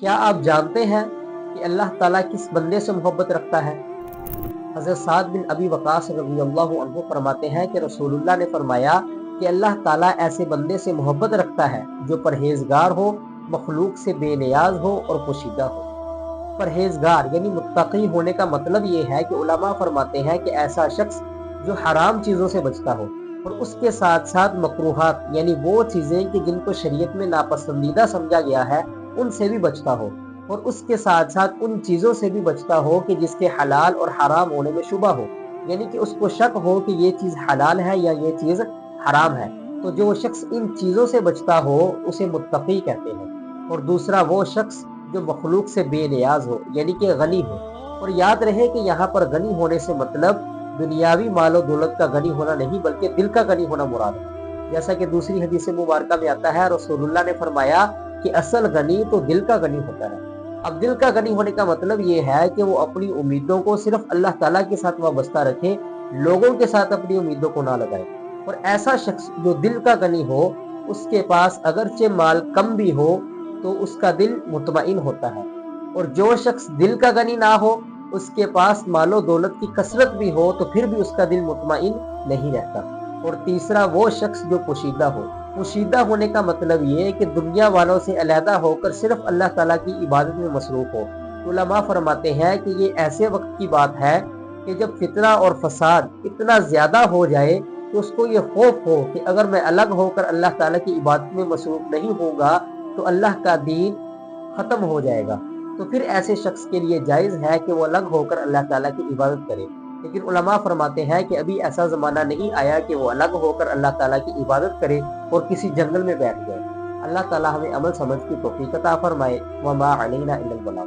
کیا آپ جانتے ہیں کہ اللہ تعالیٰ کس بندے سے محبت رکھتا ہے؟ حضرت سعد بن ابی وقاص رضی اللہ عنہ فرماتے ہیں کہ رسول اللہ نے فرمایا کہ اللہ تعالیٰ ایسے بندے سے محبت رکھتا ہے جو پرہیزگار ہو، مخلوق سے بے نیاز ہو اور پوشیدہ ہو۔ پرہیزگار یعنی متقی ہونے کا مطلب یہ ہے کہ علماء فرماتے ہیں کہ ایسا شخص جو حرام چیزوں سے بچتا ہو اور اس کے ساتھ ساتھ مکروہات یعنی وہ چیزیں کہ جن کو شریعت میں ناپسندیدہ سمجھا گیا ہے ان سے بھی بچتا ہو، اور اس کے ساتھ ساتھ ان چیزوں سے بھی بچتا ہو کہ جس کے حلال اور حرام ہونے میں شبہ ہو، یعنی کہ اس کو شک ہو کہ یہ چیز حلال ہے یا یہ چیز حرام ہے۔ تو جو شخص ان چیزوں سے بچتا ہو اسے متقی کہتے ہیں۔ اور دوسرا وہ شخص جو مخلوق سے بے نیاز ہو یعنی کہ غنی ہو۔ اور یاد رہے کہ یہاں پر غنی ہونے سے مطلب دنیاوی مال و دولت کا غنی ہونا نہیں بلکہ دل کا غنی ہونا مراد ہے، جیسا کہ دوسری حدیث مبارکہ میں آتا ہے رسول اللہ نے فرمایا کہ اصل غنی تو دل کا غنی ہوتا ہے۔ اب دل کا غنی ہونے کا مطلب یہ ہے کہ وہ اپنی امیدوں کو صرف اللہ تعالیٰ کے ساتھ وابستہ رکھے، لوگوں کے ساتھ اپنی امیدوں کو نہ لگائے۔ اور ایسا شخص جو دل کا غنی ہو اس کے پاس اگرچہ مال کم بھی ہو تو اس کا دل مطمئن ہوتا ہے، اور جو شخص دل کا غنی نہ ہو اس کے پاس مال و دولت کی کثرت بھی ہو تو پھر بھی اس کا دل مطمئن نہیں رہتا۔ اور تیسرا وہ شخص جو پوشیدہ ہو۔ پوشیدہ ہونے کا مطلب یہ کہ دنیا والوں سے علیحدہ ہو کر صرف اللہ تعالیٰ کی عبادت میں مصروف ہو۔ علماء فرماتے ہیں کہ یہ ایسے وقت کی بات ہے کہ جب فتنہ اور فساد اتنا زیادہ ہو جائے کہ اس کو یہ خوف ہو کہ اگر میں الگ ہو کر اللہ تعالیٰ کی عبادت میں مصروف نہیں ہوں گا تو اللہ کا دین ختم ہو جائے گا، تو پھر ایسے شخص کے لیے جائز ہے کہ وہ الگ ہو کر اللہ تعالیٰ کی عبادت کرے۔ لیکن علماء فرماتے ہیں کہ ابھی ایسا زمانہ نہیں آیا کہ وہ الگ ہو کر اللہ تعالیٰ کی عبادت کرے اور کسی جنگل میں بیٹھ جائے۔ اللہ تعالیٰ ہمیں عمل سمجھ کی توفیق عطا فرمائے۔ وما علینا الا البلاغ۔